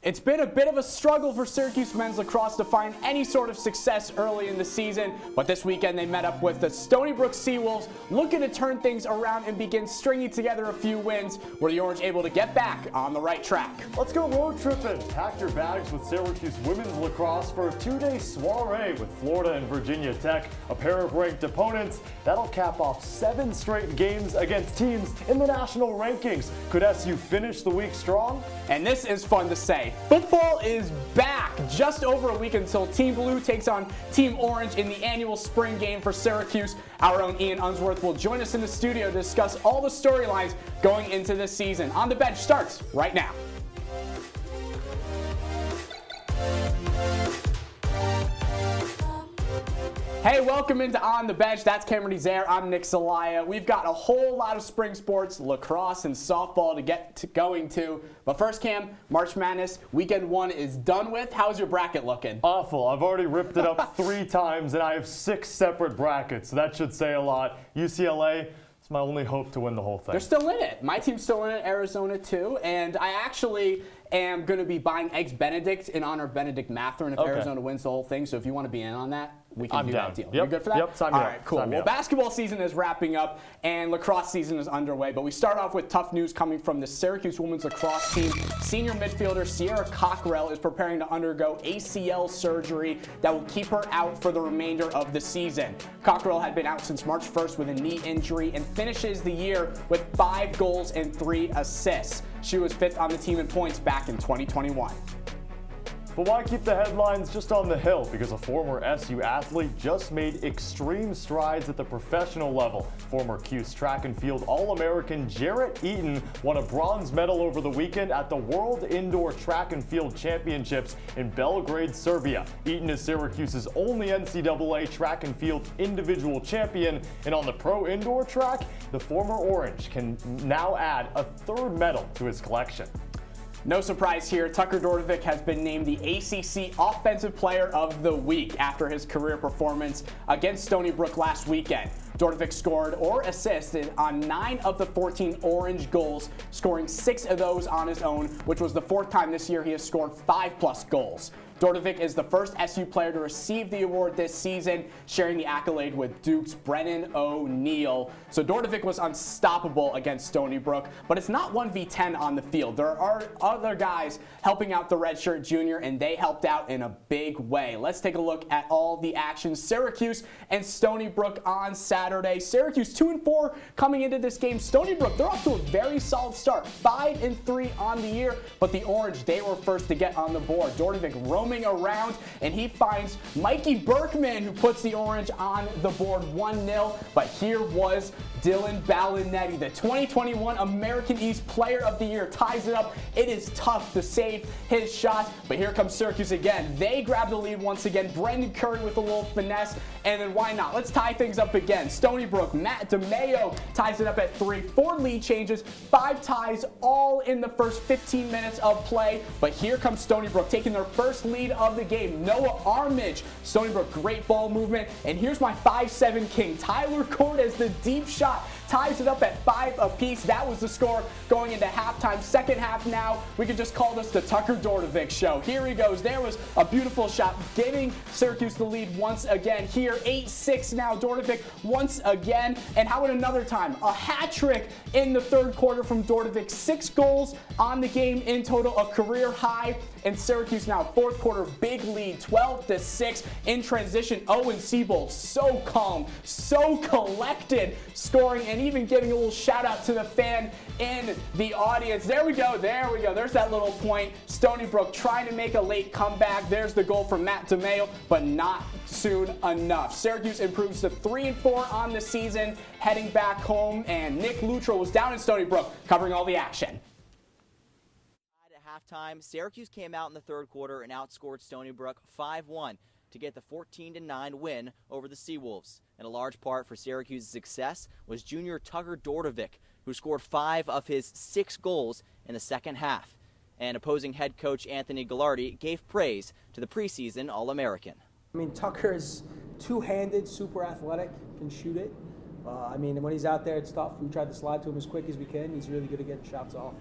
It's been a bit of a struggle for Syracuse men's lacrosse to find any sort of success early in the season, but this weekend they met up with the Stony Brook Seawolves, looking to turn things around and begin stringing together a few wins, were the Orange able to get back on the right track. Let's go road tripping. Pack your bags with Syracuse women's lacrosse for a two-day soiree with Florida and Virginia Tech, a pair of ranked opponents. That'll cap off 7 straight games against teams in the national rankings. Could SU finish the week strong? And this is fun to say. Football is back just over a week until Team Blue takes on Team Orange in the annual spring game for Syracuse. Our own Ian Unsworth will join us in the studio to discuss all the storylines going into this season. On the Bench starts right now. Hey, welcome into On the Bench. That's Cameron Ezeir. I'm Nick Zelaya. We've got a whole lot of spring sports, lacrosse and softball to get going to. But first, Cam, March Madness, weekend 1 is done with. How's your bracket looking? Awful. I've already ripped it up 3 times, and I have 6 separate brackets, so that should say a lot. UCLA, it's my only hope to win the whole thing. They're still in it. My team's still in it, Arizona too. And I actually am going to be buying Eggs Benedict in honor of Benedict Mathurin if Arizona wins the whole thing. So if you want to be in on that, we can do that deal. Yep. You're good for that? Yep, sign me All up. right, cool. Sign me Well, up. basketball season is wrapping up and lacrosse season is underway. But we start off with tough news coming from the Syracuse women's lacrosse team. Senior midfielder Sierra Cockrell is preparing to undergo ACL surgery that will keep her out for the remainder of the season. Cockrell had been out since March 1st with a knee injury and finishes the year with 5 goals and 3 assists. She was 5th on the team in points back in 2021. But why keep the headlines just on the hill? Because a former SU athlete just made extreme strides at the professional level. Former Cuse track and field All-American Jarrett Eaton won a bronze medal over the weekend at the World Indoor Track and Field Championships in Belgrade, Serbia. Eaton is Syracuse's only NCAA track and field individual champion, and on the pro indoor track, the former Orange can now add a 3rd medal to his collection. No surprise here, Tucker Dortovic has been named the ACC Offensive Player of the Week after his career performance against Stony Brook last weekend. Dortovic scored or assisted on 9 of the 14 Orange goals, scoring 6 of those on his own, which was the 4th time this year he has scored 5+ goals. Dortovic is the first SU player to receive the award this season, sharing the accolade with Duke's Brennan O'Neill. So Dortovic was unstoppable against Stony Brook, but it's not 1v10 on the field. There are other guys helping out the redshirt junior, and they helped out in a big way. Let's take a look at all the action. Syracuse and Stony Brook on Saturday. Syracuse 2-4 coming into this game. Stony Brook, they're off to a very solid start, 5-3 on the year, but the Orange, they were first to get on the board. Dortovic roaming around, and he finds Mikey Berkman, who puts the Orange on the board 1-0. But here was Dylan Ballinetti, the 2021 American East Player of the Year, ties it up. It is tough to save his shots, but here comes Syracuse again. They grab the lead once again. Brendan Curry with a little finesse, and then why not? Let's tie things up again. Stony Brook, Matt DeMayo ties it up at 3. 4 lead changes, 5 ties, all in the first 15 minutes of play. But here comes Stony Brook taking their first lead of the game. Noah Armitage, Stony Brook, great ball movement. And here's my 5'7" king, Tyler Cortez, the deep shot, ties it up at 5 apiece. That was the score going into halftime. Second half now, we could just call this the Tucker Dortovic show. Here he goes. There was a beautiful shot, giving Syracuse the lead once again. Here, 8-6 now. Dortovic once again. And how about another time? A hat trick in the 3rd quarter from Dortovic. 6 goals on the game in total, a career high. And Syracuse now, 4th quarter, big lead, 12-6 in transition. Owen Siebold, so calm, so collected, scoring and even giving a little shout out to the fan in the audience. There we go. There's that little point. Stony Brook trying to make a late comeback. There's the goal from Matt DeMayo, but not soon enough. Syracuse improves to 3-4 on the season, heading back home, and Nick Luttrell was down in Stony Brook covering all the action. At halftime, Syracuse came out in the 3rd quarter and outscored Stony Brook 5-1 to get the 14-9 win over the Seawolves. And a large part for Syracuse's success was junior Tucker Dortovic, who scored 5 of his 6 goals in the second half. And opposing head coach Anthony Gallardi gave praise to the preseason All-American. I mean, Tucker is two-handed, super athletic, can shoot it. I mean, when he's out there, it's tough. We tried to slide to him as quick as we can. He's really good at getting shots off.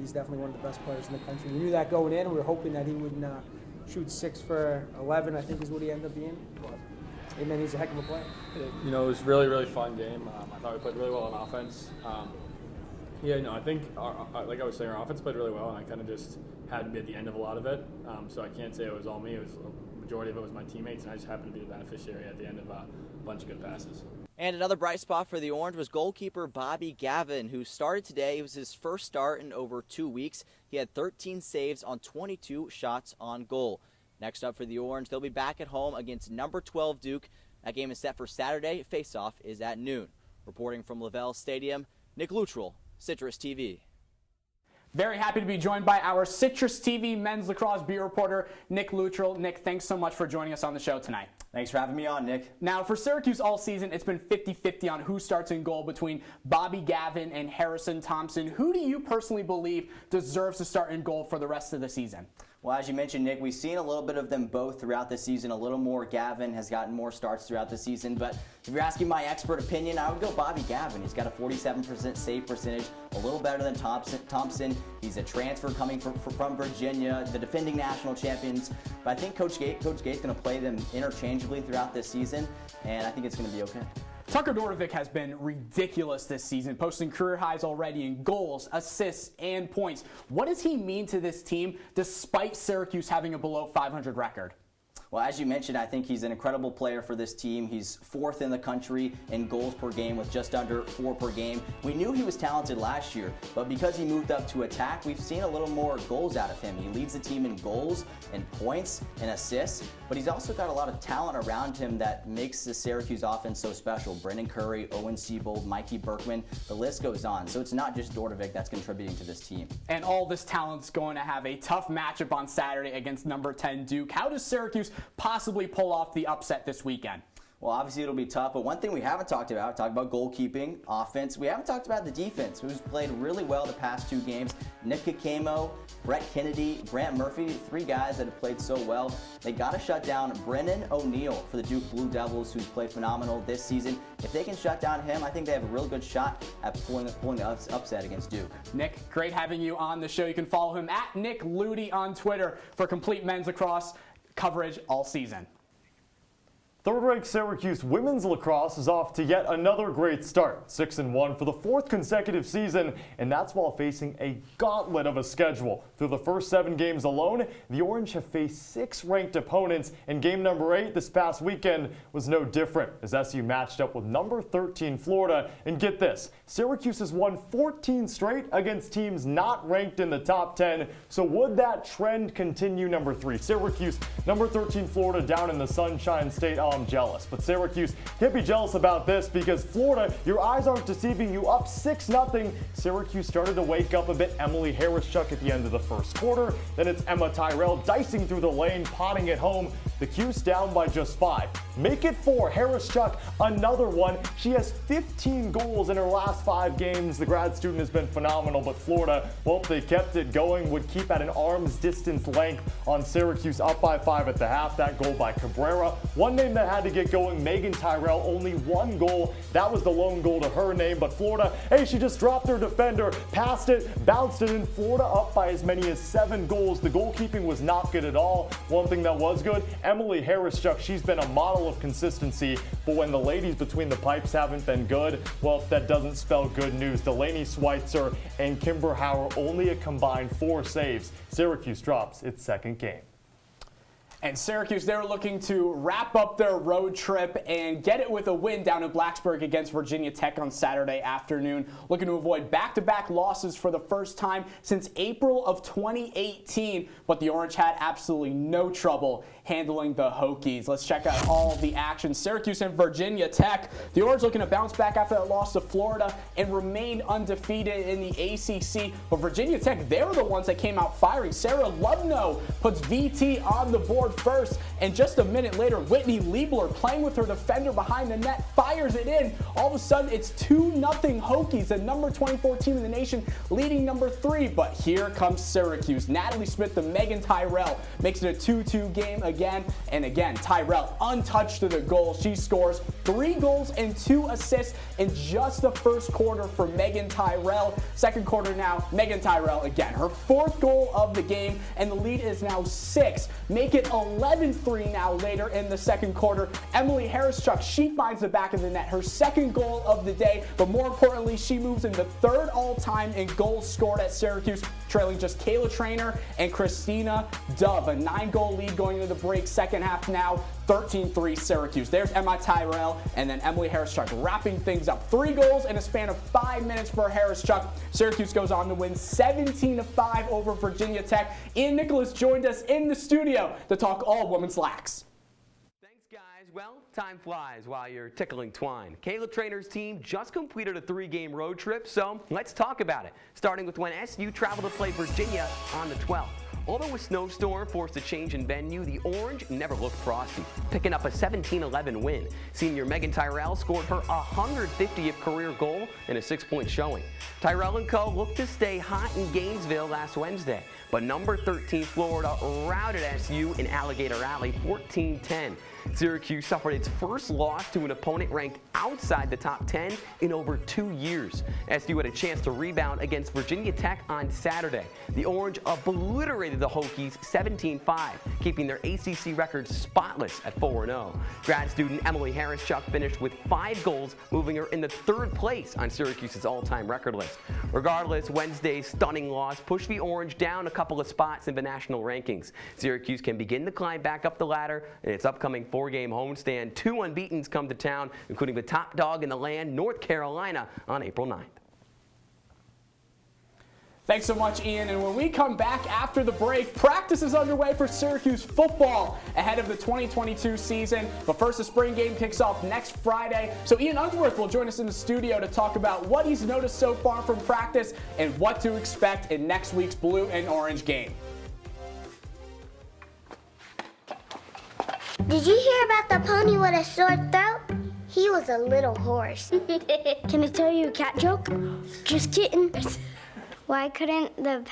He's definitely one of the best players in the country. We knew that going in, and we were hoping that he would shoot 6 for 11, I think is what he ended up being. But, hey, man, he's a heck of a player. You know, it was a really, really fun game. I thought we played really well on offense. I think, like I was saying, our offense played really well, and I kind of just had to be at the end of a lot of it. So I can't say it was all me. It was a majority of it was my teammates, and I just happened to be the beneficiary at the end of a bunch of good passes. And another bright spot for the Orange was goalkeeper Bobby Gavin, who started today. It was his first start in over 2 weeks. He had 13 saves on 22 shots on goal. Next up for the Orange, they'll be back at home against number 12 Duke. That game is set for Saturday. Face-off is at noon. Reporting from Lavelle Stadium, Nick Luttrell, Citrus TV. Very happy to be joined by our Citrus TV men's lacrosse beat reporter, Nick Luttrell. Nick, thanks so much for joining us on the show tonight. Thanks for having me on, Nick. Now, for Syracuse all season, it's been 50-50 on who starts in goal between Bobby Gavin and Harrison Thompson. Who do you personally believe deserves to start in goal for the rest of the season? Well, as you mentioned, Nick, we've seen a little bit of them both throughout the season. A little more Gavin has gotten more starts throughout the season. But if you're asking my expert opinion, I would go Bobby Gavin. He's got a 47% save percentage, a little better than Thompson. He's a transfer coming from Virginia, the defending national champions. But I think Coach Gate's going to play them interchangeably throughout this season, and I think it's going to be okay. Tucker Dortovic has been ridiculous this season, posting career highs already in goals, assists, and points. What does he mean to this team despite Syracuse having a below 500 record? Well, as you mentioned, I think he's an incredible player for this team. He's 4th in the country in goals per game with just under 4 per game. We knew he was talented last year, but because he moved up to attack, we've seen a little more goals out of him. He leads the team in goals and points and assists, but he's also got a lot of talent around him that makes the Syracuse offense so special. Brendan Curry, Owen Siebold, Mikey Berkman, the list goes on. So it's not just Dortovic that's contributing to this team. And all this talent's going to have a tough matchup on Saturday against number 10 Duke. How does Syracuse possibly pull off the upset this weekend? Well, obviously it'll be tough, but one thing we haven't talked about, goalkeeping, offense. We haven't talked about the defense, who's played really well the past 2 games. Nick Kakemo, Brett Kennedy, Grant Murphy, 3 guys that have played so well. They got to shut down Brennan O'Neill for the Duke Blue Devils, who's played phenomenal this season. If they can shut down him, I think they have a real good shot at pulling the upset against Duke. Nick, great having you on the show. You can follow him at Nick Ludy on Twitter for complete men's lacrosse coverage all season. Third-ranked Syracuse women's lacrosse is off to yet another great start, 6-1 for the 4th consecutive season, and that's while facing a gauntlet of a schedule. Through the first 7 games alone, the Orange have faced 6 ranked opponents, and game number 8 this past weekend was no different, as SU matched up with number 13 Florida. And get this, Syracuse has won 14 straight against teams not ranked in the top 10, so would that trend continue? Number 3 Syracuse, number 13 Florida down in the Sunshine State. I'm jealous, but Syracuse can't be jealous about this because Florida, your eyes aren't deceiving you, up 6-0. Syracuse started to wake up a bit. Emily Harris-Chuck at the end of the first quarter. Then it's Emma Tyrell dicing through the lane, potting it home. The Cuse down by just 5. Make it 4. Harris-Chuck, another one. She has 15 goals in her last 5 games. The grad student has been phenomenal, but Florida, well, they kept it going, would keep at an arm's distance length on Syracuse, up by 5 at the half. That goal by Cabrera. One name that had to get going, Megan Tyrell, only 1 goal. That was the lone goal to her name, but Florida, hey, she just dropped her defender, passed it, bounced it in. Florida up by as many as 7 goals. The goalkeeping was not good at all. One thing that was good, Emily Harris-Chuck, she's been a model of consistency, but when the ladies between the pipes haven't been good, well, that doesn't spell good news. Delaney Schweitzer and Kimber Hauer only a combined 4 saves. Syracuse drops its 2nd game. And Syracuse, they were looking to wrap up their road trip and get it with a win down in Blacksburg against Virginia Tech on Saturday afternoon, looking to avoid back-to-back losses for the first time since April of 2018. But the Orange had absolutely no trouble handling the Hokies. Let's check out all of the action. Syracuse and Virginia Tech. The Orange looking to bounce back after that loss to Florida and remain undefeated in the ACC. But Virginia Tech, they were the ones that came out firing. Sarah Lubno puts VT on the board first, and just a minute later, Whitney Liebler, playing with her defender behind the net, fires it in. All of a sudden, it's 2-0 Hokies, the number 24 team in the nation, leading number 3. But here comes Syracuse. Natalie Smith, the Megan Tyrell, makes it a 2-2 game again. And again, Tyrell untouched to the goal. She scores 3 goals and 2 assists in just the first quarter for Megan Tyrell. Second quarter now, Megan Tyrell again, her 4th goal of the game, and the lead is now 6. Make it 11-3 now later in the second quarter. Emily Harris-Chuck, she finds the back of the net, her 2nd goal of the day, but more importantly, she moves into 3rd all-time in goals scored at Syracuse, trailing just Kayla Traynor and Christina Dove. A 9-goal lead going into the break. Second half now, 13-3 Syracuse. There's Emma Tyrell and then Emily Harris-Chuck wrapping things up. 3 goals in a span of 5 minutes for Harris-Chuck. Syracuse goes on to win 17-5 over Virginia Tech. Ian Nicholas joined us in the studio to talk all women's lacks. Well, time flies while you're tickling twine. Kayla Traynor's team just completed a 3-game road trip, so let's talk about it. Starting with when SU traveled to play Virginia on the 12th. Although a snowstorm forced a change in venue, the Orange never looked frosty, picking up a 17-11 win. Senior Megan Tyrell scored her 150th career goal in a 6-point showing. Tyrell and co. looked to stay hot in Gainesville last Wednesday, but number 13 Florida routed SU in Alligator Alley 14-10. Syracuse suffered its first loss to an opponent ranked outside the top 10 in over 2 years. SU had a chance to rebound against Virginia Tech on Saturday. The Orange obliterated the Hokies 17-5, keeping their ACC record spotless at 4-0. Grad student Emily Harris-Chuck finished with 5 goals, moving her in the 3rd place on Syracuse's all-time record list. Regardless, Wednesday's stunning loss pushed the Orange down a couple of spots in the national rankings. Syracuse can begin to climb back up the ladder in its upcoming 4-game homestand. 2 unbeatens come to town, including the top dog in the land, North Carolina, on April 9th. Thanks so much, Ian. And when we come back after the break, practice is underway for Syracuse football ahead of the 2022 season. But first, the spring game kicks off next Friday. So Ian Unsworth will join us in the studio to talk about what he's noticed so far from practice and what to expect in next week's blue and orange game. Did you hear about the pony with a sore throat? He was a little horse. Can I tell you a cat joke? Just kidding. Why couldn't the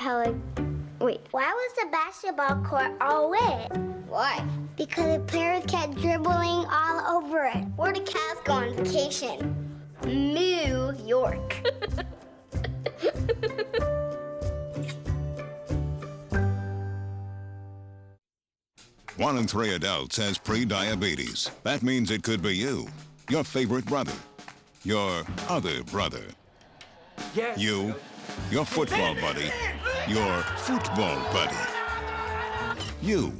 Why was the basketball court all wet? Why? Because the players kept dribbling all over it. Where the cats go on vacation? New York. 1 in 3 adults has pre-diabetes. That means it could be you, your favorite brother, your other brother, Yes. you, your football buddy, your football buddy, you,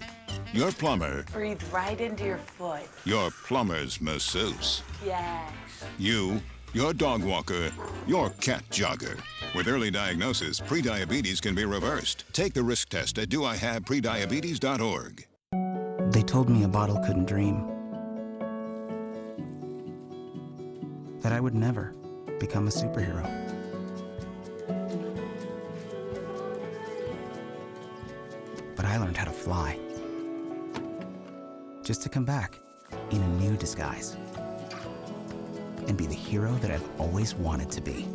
your plumber, Breathe right into your foot. your plumber's masseuse, Yes. you, your dog walker, your cat jogger. With early diagnosis, pre-diabetes can be reversed. Take the risk test at doihaveprediabetes.org. They told me a bottle couldn't dream. That I would never become a superhero. But I learned how to fly. Just to come back in a new disguise. And be the hero that I've always wanted to be.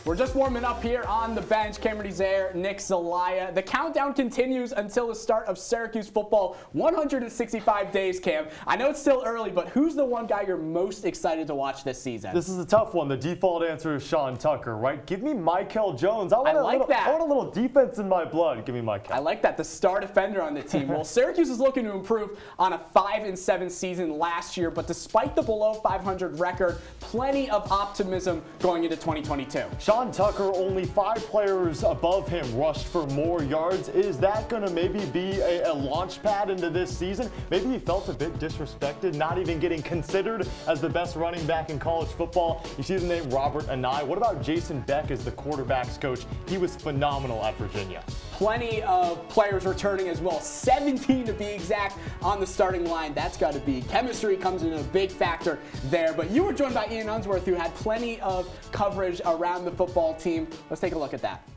We're just warming up here on the bench. Cameron Ezeir, Nick Zelaya. The countdown continues until the start of Syracuse football. 165 days, Cam. I know it's still early, but who's the one guy you're most excited to watch this season? This is a tough one. The default answer is Sean Tucker, right? Give me Michael Jones. I want a little defense in my blood. Give me Michael. I like that. The star defender on the team. Well, Syracuse is looking to improve on a 5-7 season last year, but despite the below 500 record, plenty of optimism going into 2022. Sean Tucker, only 5 players above him rushed for more yards. Is that going to maybe be a launch pad into this season? Maybe he felt a bit disrespected, not even getting considered as the best running back in college football. You see the name Robert Anai. What about Jason Beck as the quarterback's coach? He was phenomenal at Virginia. Plenty of players returning as well, 17 to be exact on the starting line. That's got to be chemistry comes in a big factor there. But you were joined by Ian Unsworth, who had plenty of coverage around the football team. Let's take a look at that.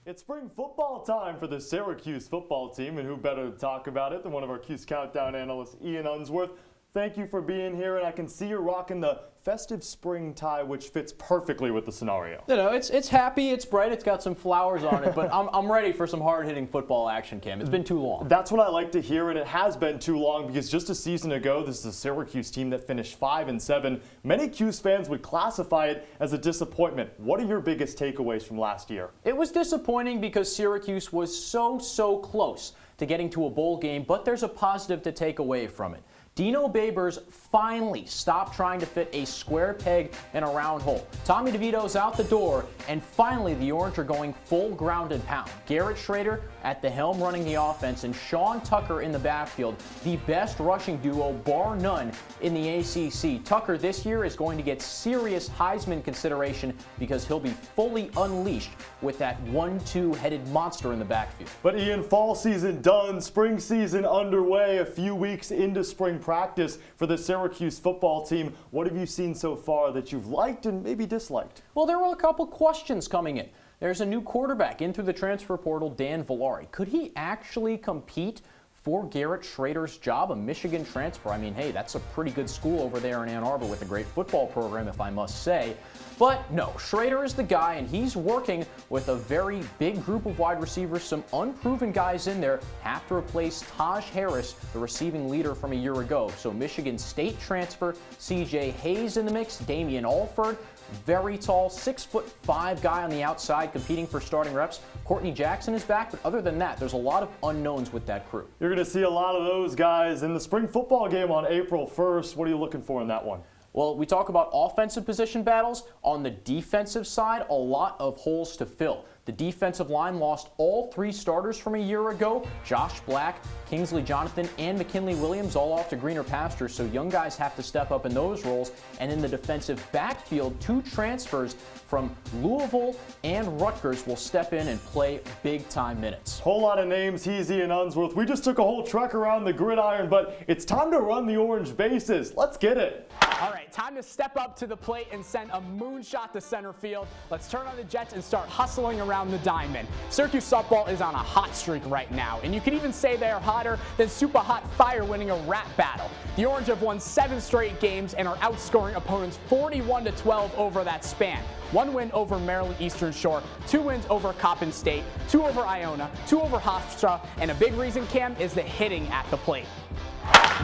It's spring football time for the Syracuse football team, and who better to talk about it than one of our Cuse Countdown analysts, Ian Unsworth. Thank you for being here, and I can see you're rocking the festive spring tie, which fits perfectly with the scenario. You know, it's happy, it's bright, it's got some flowers on it, but I'm ready for some hard-hitting football action, Cam. It's been too long. That's what I like to hear, and it has been too long because just a season ago, this is a Syracuse team that finished 5-7. Many Cuse fans would classify it as a disappointment. What are your biggest takeaways from last year? It was disappointing because Syracuse was so close to getting to a bowl game, but there's a positive to take away from it. Dino Babers finally stopped trying to fit a square peg in a round hole. Tommy DeVito's out the door, and finally the Orange are going full ground and pound. Garrett Schrader at the helm running the offense, and Sean Tucker in the backfield, the best rushing duo bar none in the ACC. Tucker this year is going to get serious Heisman consideration because he'll be fully unleashed with that 1-2 headed monster in the backfield. But Ian, fall season done, spring season underway, a few weeks into spring practice for the Syracuse football team. What have you seen so far that you've liked and maybe disliked? Well, there were a couple questions coming in. There's a new quarterback in through the transfer portal, Dan Villari. Could he actually compete for Garrett Schrader's job, a Michigan transfer? I mean, hey, that's a pretty good school over there in Ann Arbor with a great football program, if I must say. But no, Schrader is the guy, and he's working with a very big group of wide receivers. Some unproven guys in there have to replace Taj Harris, the receiving leader from a year ago. So Michigan State transfer, C.J. Hayes in the mix, Damian Alford, very tall, 6'5" guy on the outside competing for starting reps. Courtney Jackson is back, but other than that, there's a lot of unknowns with that crew. You're going to see a lot of those guys in the spring football game on April 1st. What are you looking for in that one? Well, we talk about offensive position battles. On the defensive side, a lot of holes to fill. The defensive line lost all 3 starters from a year ago. Josh Black, Kingsley Jonathan, and McKinley Williams all off to greener pastures, so young guys have to step up in those roles. And in the defensive backfield, 2 transfers from Louisville and Rutgers will step in and play big-time minutes. Whole lot of names, Easy and Unsworth. We just took a whole trek around the gridiron, but it's time to run the Orange bases. Let's get it. All right, time to step up to the plate and send a moonshot to center field. Let's turn on the Jets and start hustling around the diamond. Syracuse softball is on a hot streak right now, and you could even say they are hotter than Super Hot Fire winning a rap battle. The Orange have won 7 straight games and are outscoring opponents 41-12 over that span. 1 win over Maryland Eastern Shore, 2 wins over Coppin State, 2 over Iona, 2 over Hofstra, and a big reason, Cam, is the hitting at the plate.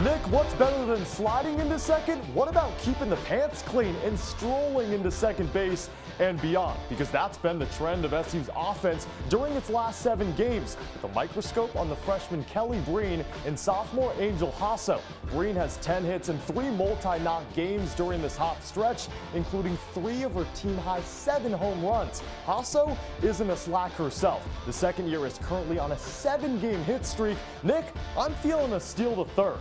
Nick, what's better than sliding into second? What about keeping the pants clean and strolling into second base and beyond? Because that's been the trend of SU's offense during its last 7 games. With a microscope on the freshman Kelly Breen and sophomore Angel Hasso. Breen has 10 hits and 3 multi-knock games during this hot stretch, including 3 of her team-high 7 home runs. Hasso isn't a slack herself. The second year is currently on a 7-game hit streak. Nick, I'm feeling a steal the third.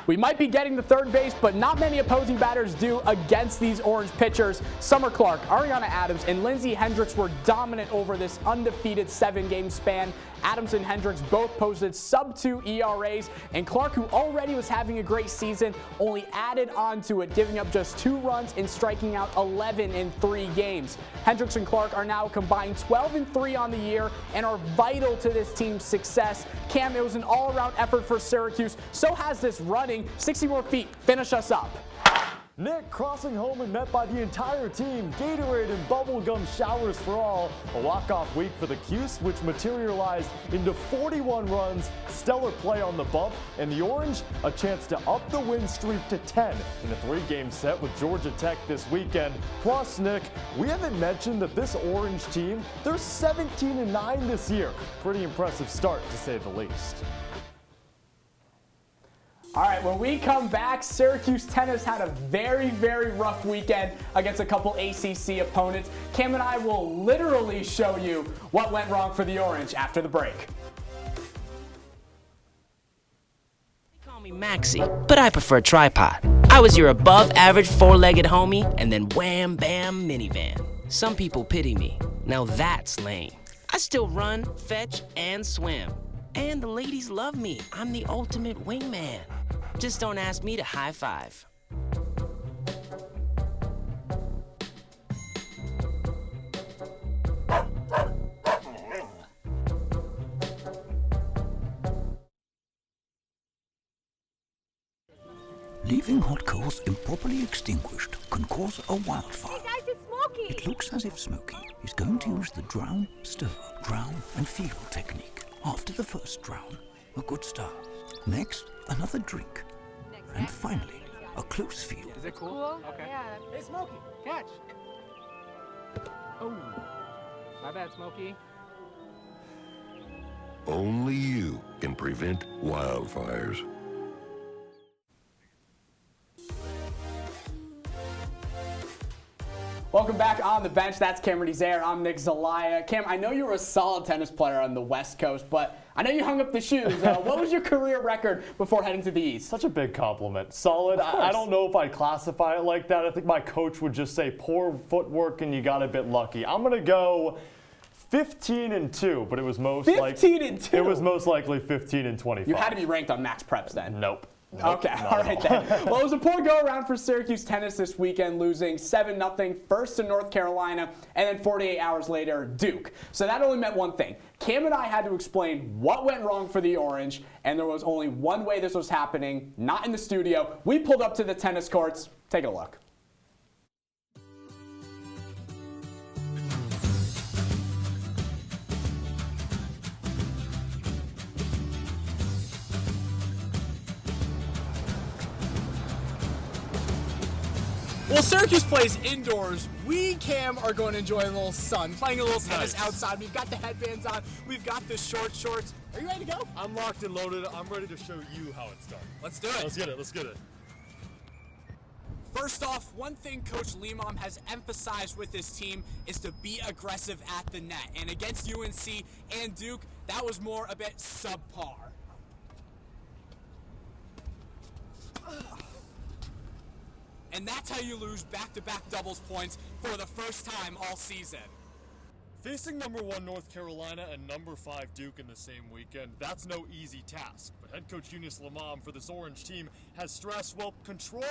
We might be getting to third base, but not many opposing batters do against these Orange pitchers. Summer Clark, Ariana Adams, and Lindsey Hendricks were dominant over this undefeated 7-game span. Adams and Hendricks both posted sub-2 ERAs, and Clark, who already was having a great season, only added on to it, giving up just 2 runs and striking out 11 in 3 games. Hendricks and Clark are now combined 12-3 on the year and are vital to this team's success. Cam, it was an all-around effort for Syracuse. So has this running. 60 more feet. Finish us up. Nick crossing home and met by the entire team. Gatorade and bubblegum showers for all. A walk-off week for the Cuse, which materialized into 41 runs, stellar play on the bump, and the Orange a chance to up the win streak to 10 in a 3-game set with Georgia Tech this weekend. Plus, Nick, we haven't mentioned that this Orange team, they're 17-9 this year. Pretty impressive start, to say the least. All right, when we come back, Syracuse tennis had a very, very rough weekend against a couple ACC opponents. Cam and I will literally show you what went wrong for the Orange after the break. They call me Maxie, but I prefer tripod. I was your above-average 4-legged homie, and then wham, bam, minivan. Some people pity me. Now that's lame. I still run, fetch, and swim. And the ladies love me. I'm the ultimate wingman. Just don't ask me to high five. Leaving hot coals improperly extinguished can cause a wildfire. Hey guys, it's Smokey! It looks as if Smokey is going to use the drown, stir, drown, and feel technique. After the first drown, a good start. Next, another drink. And finally, a close feel. Is it cool? Okay. Yeah. Hey, Smokey, catch. Oh, my bad, Smokey. Only you can prevent wildfires. Welcome back on the bench. That's Cameron Ezeir. I'm Nick Zelaya. Cam, I know you were a solid tennis player on the West Coast, but I know you hung up the shoes. What was your career record before heading to the East? Such a big compliment. Solid. I don't know if I'd classify it like that. I think my coach would just say poor footwork and you got a bit lucky. I'm going to go 15-2, but it was most 15-2. It was most likely 15-25. You had to be ranked on Max Preps then. Nope. Okay, all right then. Well, it was a poor go-around for Syracuse tennis this weekend, losing 7-0 first to North Carolina, and then 48 hours later, Duke. So that only meant one thing. Cam and I had to explain what went wrong for the Orange, and there was only one way this was happening, not in the studio. We pulled up to the tennis courts. Take a look. Well, Syracuse plays indoors. We, Cam, are going to enjoy a little sun, playing a little tennis outside. We've got the headbands on. We've got the short shorts. Are you ready to go? I'm locked and loaded. I'm ready to show you how it's done. Let's do it. Let's get it. Let's get it. First off, one thing Coach Limam has emphasized with his team is to be aggressive at the net. And against UNC and Duke, that was more a bit subpar. And that's how you lose back-to-back doubles points for the first time all season. Facing #1 North Carolina and #5 Duke in the same weekend, that's no easy task. But head coach Eunice Lamam for this Orange team has stressed, well, control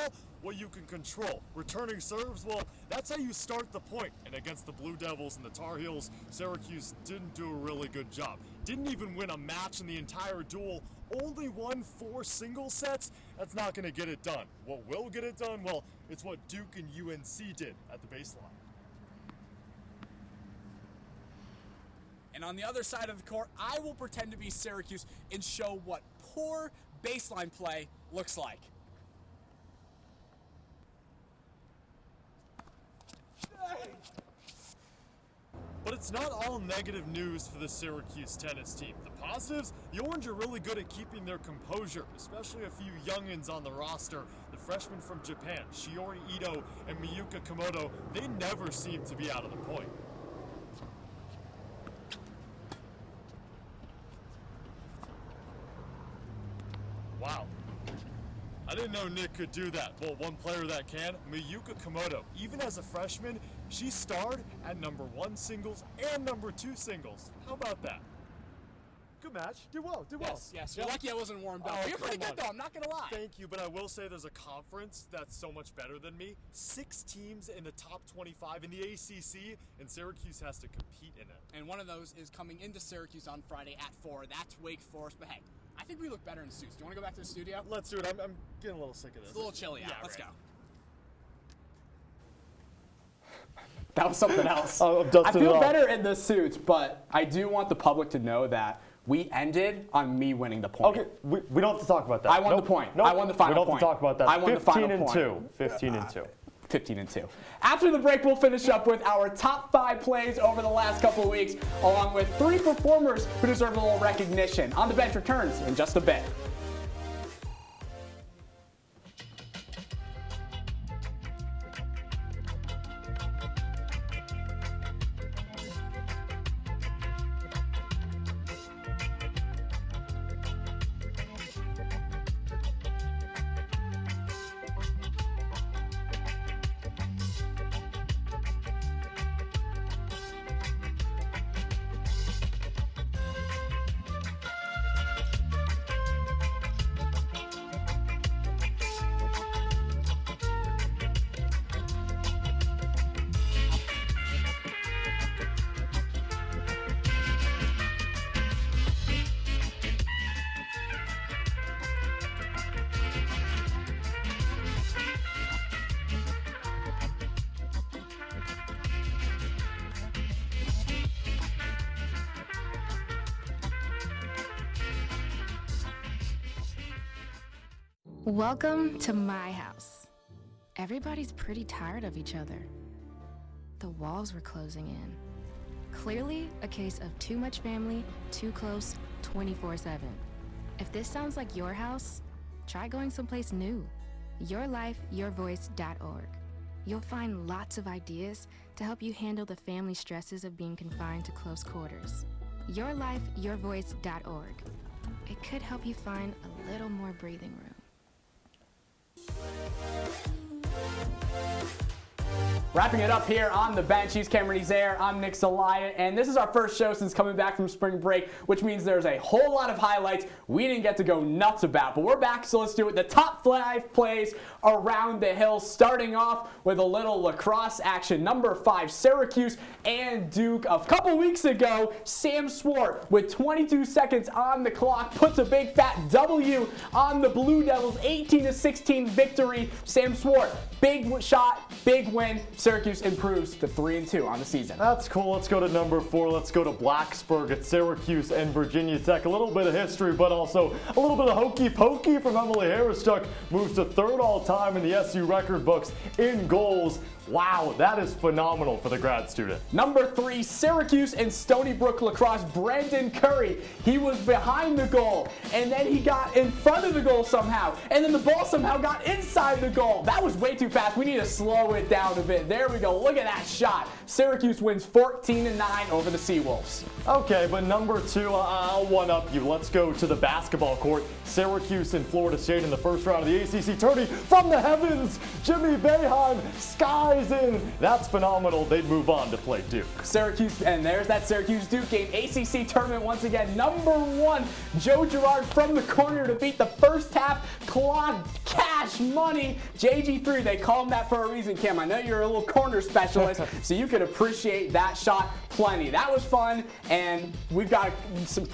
what you can control. Returning serves, well, that's how you start the point. And against the Blue Devils and the Tar Heels, Syracuse didn't do a really good job. Didn't even win a match in the entire duel. Only won 4 single sets. That's not going to get it done. What will get it done? Well, it's what Duke and UNC did at the baseline. And on the other side of the court, I will pretend to be Syracuse and show what poor baseline play looks like. But it's not all negative news for the Syracuse tennis team. The positives, the Orange are really good at keeping their composure, especially a few youngins on the roster. The freshmen from Japan, Shiori Ito and Miyuka Komodo, they never seem to be out of the point. Wow. I didn't know Nick could do that. Well, one player that can, Miyuka Komodo. Even as a freshman, she starred at #1 singles and #2 singles. How about that? Good match. Did well. Yes. You're lucky I wasn't warmed up. You're pretty good, though. I'm not going to lie. Thank you, but I will say there's a conference that's so much better than me. 6 teams in the top 25 in the ACC, and Syracuse has to compete in it. And one of those is coming into Syracuse on Friday at 4. That's Wake Forest. But hey, I think we look better in suits. Do you want to go back to the studio? Let's do it. I'm getting a little sick of this. It's a little chilly out. Let's go. That was something else. I feel better in the suits, but I do want the public to know that we ended on me winning the point. Okay, we don't have to talk about that. I won the point. I won the final point. We don't have to talk about that. I won the final point. 15-2. 15-2. After the break, we'll finish up with our top 5 plays over the last couple of weeks, along with 3 performers who deserve a little recognition. On the Bench returns in just a bit. Welcome to my house. Everybody's pretty tired of each other. The walls were closing in. Clearly a case of too much family, too close, 24/7. If this sounds like your house, try going someplace new. YourLifeYourVoice.org. You'll find lots of ideas to help you handle the family stresses of being confined to close quarters. YourLifeYourVoice.org. It could help you find a little more breathing room. Wrapping it up here on the bench, he's Cameron Ezeir, I'm Nick Zelaya, and this is our first show since coming back from spring break, which means there's a whole lot of highlights we didn't get to go nuts about, but we're back, so let's do it. The top 5 plays around the hill, starting off with a little lacrosse action. Number 5, Syracuse and Duke. A couple weeks ago, Sam Swart, with 22 seconds on the clock, puts a big fat W on the Blue Devils, 18-16 victory. Sam Swart, big shot, big win. Syracuse improves to 3-2 on the season. That's cool. Let's go to number 4. Let's go to Blacksburg at Syracuse and Virginia Tech. A little bit of history, but also a little bit of hokey pokey from Emily Harrischuk. Moves to 3rd all-time in the SU record books in goals. Wow, that is phenomenal for the grad student. Number 3, Syracuse and Stony Brook lacrosse. Brandon Curry, he was behind the goal, and then he got in front of the goal somehow, and then the ball somehow got inside the goal. That was way too fast. We need to slow it down a bit. There we go. Look at that shot. Syracuse wins 14-9 over the Seawolves. Okay, but number 2, I'll one-up you. Let's go to the basketball court. Syracuse and Florida State in the first round of the ACC tourney. From the heavens, Jimmy Boeheim skies in. That's phenomenal. They'd move on to play Duke. Syracuse, and there's that Syracuse-Duke game. ACC tournament once again. Number 1, Joe Girard from the corner to beat the first half clock cash money. JG3, they call him that for a reason, Cam. I know you're a little corner specialist, so you could appreciate that shot plenty. That was fun, and we've got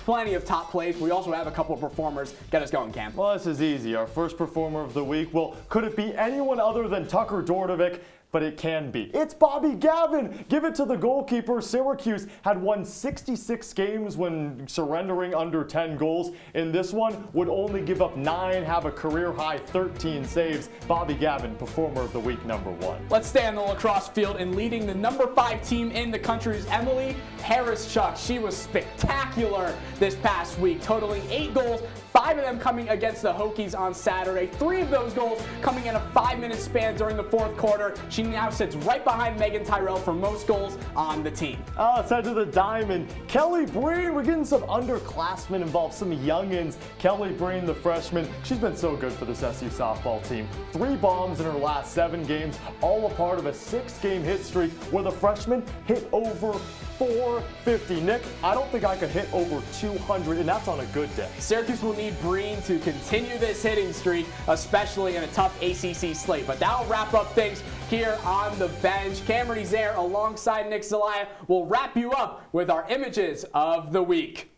plenty of top plays. We also have a couple of performers. Get us going, Cam. Well, this is easy. Our first performer of the week. Well, could it be anyone other than Tucker Dortovic? But it can be. It's Bobby Gavin. Give it to the goalkeeper. Syracuse had won 66 games when surrendering under 10 goals. In this one, would only give up 9, have a career-high 13 saves. Bobby Gavin, performer of the week, number 1. Let's stay on the lacrosse field, and leading the number 5 team in the country is Emily Harrischuk. She was spectacular this past week, totaling 8 goals, 5 of them coming against the Hokies on Saturday. 3 of those goals coming in a 5-minute span during the 4th quarter. She now sits right behind Megan Tyrell for most goals on the team. Let's head to the diamond. Kelly Breen. We're getting some underclassmen involved, some youngins. Kelly Breen, the freshman, she's been so good for this SU softball team. 3 bombs in her last 7 games, all a part of a 6-game hit streak where the freshman hit over 450. Nick, I don't think I could hit over 200, and that's on a good day. Syracuse will need Breen to continue this hitting streak, especially in a tough ACC slate. But that'll wrap up things here on the bench. Cameron Ezeir alongside Nick Zelaya will wrap you up with our images of the week.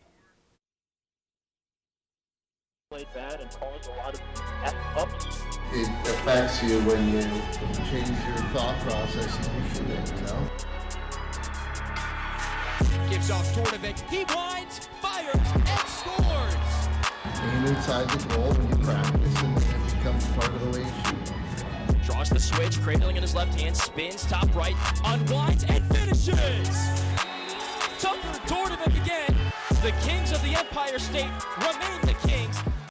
Played bad and caused a lot of F-ups. It affects you when you change your thought process and you shoot it, you know? Gives off Dortovic, he winds, fires, and scores! Aim inside the goal when you practice, and then it becomes part of the way you shoot. Draws the switch, cradling in his left hand, spins top right, unwinds, and finishes! Tucker Dortovic again. The Kings of the Empire State remain the Kings.